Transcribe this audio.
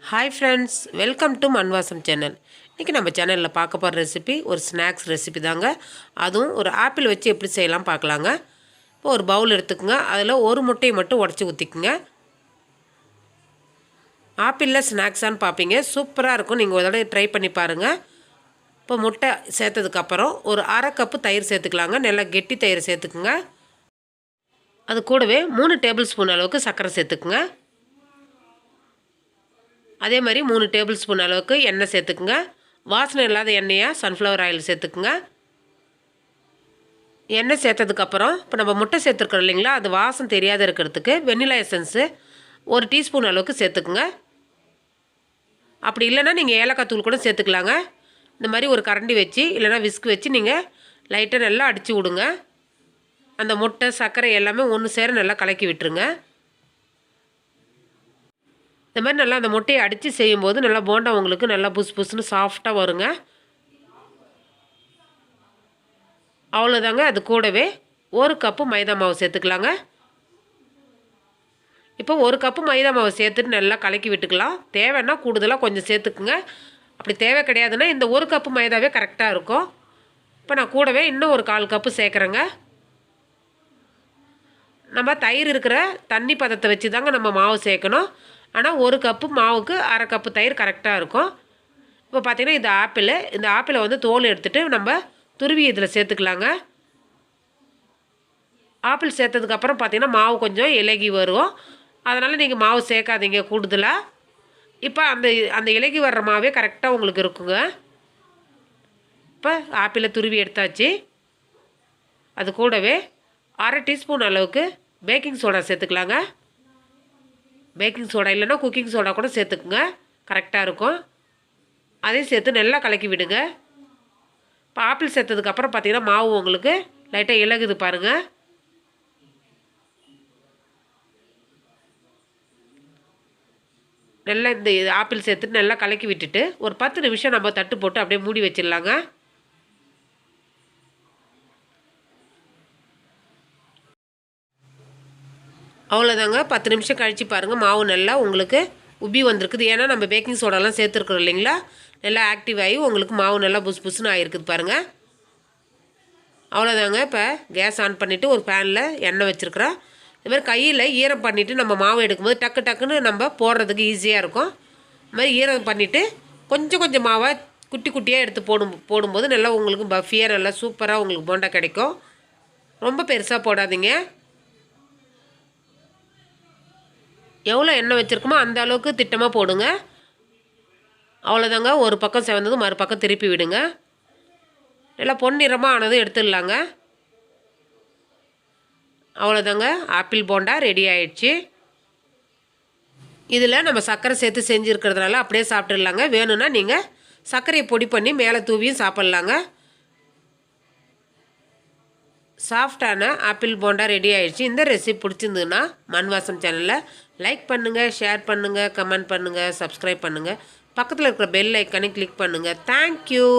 Hi friends, welcome to Mann vaasam channel. இன்னைக்கு நம்ம சேனல்ல பார்க்க போற ரெசிபி ஒரு ஸ்நாக்ஸ் ரெசிபி தாங்க. அதுவும் ஒரு ஆப்பிள் வச்சு எப்படி செய்யலாம் பார்க்கலாங்க. இப்போ ஒரு பவுல் எடுத்துக்கங்க. அதில் ஒரு முட்டையை மட்டும் உடைச்சு ஊத்திக்கங்க. ஆப்பிள்ல ஸ்நாக்ஸான்னு பாப்பீங்க. சூப்பரா இருக்கும். நீங்க ஒரு தடவை ட்ரை பண்ணி பாருங்க. இப்போ முட்டை சேர்த்ததுக்கு அப்புறம் ஒரு 1/2 கப் தயிர் சேர்த்துக்கலாங்க. நல்லா கெட்டி தயிர் சேர்த்துக்குங்க. அது கூடவே 3 டேபிள் ஸ்பூன் அளவுக்கு சர்க்கரை சேர்த்துக்குங்க. அதே மாதிரி 3 டேபிள் ஸ்பூன் அளவுக்கு எண்ணெய் சேர்த்துக்குங்க. வாசனை இல்லாத எண்ணெயை சன்ஃப்ளவர் ஆயில் சேர்த்துக்குங்க. எண்ணெய் சேர்த்ததுக்கப்புறம் இப்போ நம்ம முட்டை சேர்த்துருக்கோம் இல்லைங்களா, அது வாசம் தெரியாத இருக்கிறதுக்கு வெண்ணிலா எசன்ஸு 1 டீஸ்பூன் அளவுக்கு சேர்த்துக்குங்க. அப்படி இல்லைன்னா நீங்கள் ஏலக்காய் தூள் கூட சேர்த்துக்கலாங்க. இந்த மாதிரி ஒரு கரண்டி வச்சு இல்லைனா விஸ்க் வச்சு நீங்கள் லைட்டாக நல்லா அடித்து விடுங்க. அந்த முட்டை சர்க்கரை எல்லாமே ஒன்று சேர நல்லா கலக்கி விட்டுருங்க. இந்த மாதிரி நல்லா அந்த முட்டையை அடித்து செய்யும்போது நல்லா போண்டா உங்களுக்கு நல்லா புஸ்னு சாஃப்டாக வருங்க. அவ்வளோதாங்க. அது கூடவே 1 கப்பு மைதா மாவு சேர்த்துக்கலாங்க. இப்போ 1 கப்பு மைதா மாவு சேர்த்துட்டு நல்லா கலக்கி விட்டுக்கலாம். தேவைன்னா கூடுதலாக கொஞ்சம் சேர்த்துக்குங்க. அப்படி தேவை கிடையாதுன்னா இந்த 1 கப்பு மைதாவே கரெக்டாக இருக்கும். இப்போ நான் கூடவே இன்னும் ஒரு 1/4 கப்பு சேர்க்குறேங்க. நம்ம தயிர் இருக்கிற தண்ணி பதத்தை வச்சு தாங்க நம்ம மாவு சேர்க்கணும். ஆனால் 1 கப்பு மாவுக்கு 1/2 கப்பு தயிர் கரெக்டாக இருக்கும். இப்போ பார்த்திங்கன்னா இந்த ஆப்பிளை வந்து தோல் எடுத்துகிட்டு நம்ம துருவி இதில் சேர்த்துக்கலாங்க. ஆப்பிள் சேர்த்ததுக்கப்புறம் பார்த்திங்கன்னா மாவு கொஞ்சம் இலகி வரும். அதனால் நீங்கள் மாவு சேர்க்காதீங்க கூடுதலாக. இப்போ அந்த இலகி வர்ற மாவே கரெக்டாக உங்களுக்கு இருக்குங்க. இப்போ ஆப்பிளை துருவி எடுத்தாச்சு. அது கூடவே 1/2 டீஸ்பூன் அளவுக்கு பேக்கிங் சோடா சேர்த்துக்கலாங்க. பேக்கிங் சோடா இல்லைன்னா குக்கிங் சோடா கூட சேர்த்துக்குங்க, கரெக்டாக இருக்கும். அதையும் சேர்த்து நல்லா கலக்கி விடுங்க. இப்போ ஆப்பிள் சேர்த்ததுக்கப்புறம் பார்த்திங்கன்னா மாவு உங்களுக்கு லைட்டாக இலகுது பாருங்கள். நல்லா இந்த ஆப்பிள் சேர்த்துட்டு நல்லா கலக்கி விட்டுட்டு ஒரு 10 நிமிஷம் நம்ம தட்டு போட்டு அப்படியே மூடி வச்சிடலாங்க. அவ்வளோதாங்க. 10 நிமிஷம் கழித்து பாருங்கள் மாவு நல்லா உங்களுக்கு உப்பி வந்திருக்குது. ஏன்னா நம்ம பேக்கிங் சோடாலாம் சேர்த்துருக்குறோம் இல்லைங்களா, நல்லா ஆக்டிவ் ஆகி உங்களுக்கு மாவு நல்லா புஸ்னு ஆகிருக்குது பாருங்கள். அவ்வளோதாங்க. இப்போ கேஸ் ஆன் பண்ணிவிட்டு ஒரு பேனில் எண்ணெய் வச்சுருக்குறோம். இது மாதிரி கையில் ஈரம் பண்ணிவிட்டு நம்ம மாவு எடுக்கும்போது டக்குன்னு நம்ம போடுறதுக்கு ஈஸியாக இருக்கும். இது மாதிரி ஈரம் பண்ணிவிட்டு கொஞ்சம் கொஞ்சம் மாவை குட்டி குட்டியாக எடுத்து போடும்போது நல்லா உங்களுக்கு பஃபியாக நல்லா சூப்பராக உங்களுக்கு போண்டா கிடைக்கும். ரொம்ப பெருசாக போடாதீங்க. எவ்வளோ எண்ணெய் வச்சுருக்கோமோ அந்த அளவுக்கு திட்டமாக போடுங்க. அவ்வளோதாங்க. ஒரு பக்கம் செவந்ததும் மறுபக்கம் திருப்பி விடுங்க. நல்லா பொன்னிறமாக ஆனதும் எடுத்துடலாங்க. அவ்வளோதாங்க. ஆப்பிள் போண்டா ரெடி ஆயிடுச்சு. இதில் நம்ம சர்க்கரை சேர்த்து செஞ்சுருக்கிறதுனால அப்படியே சாப்பிட்டுடலாங்க. வேணும்னா நீங்கள் சர்க்கரையை பொடி பண்ணி மேலே தூவியும் சாப்பிட்லாங்க. சாஃப்டான ஆப்பிள் போண்டா ரெடி ஆகிடுச்சு. இந்த ரெசிபி பிடிச்சிருந்ததுன்னா மண் வாசம் சேனலில் லைக் பண்ணுங்கள், ஷேர் பண்ணுங்கள், கமெண்ட் பண்ணுங்கள், சப்ஸ்கிரைப் பண்ணுங்கள். பக்கத்தில் இருக்கிற பெல் ஐக்கானை கிளிக் பண்ணுங்கள். தேங்க்யூ.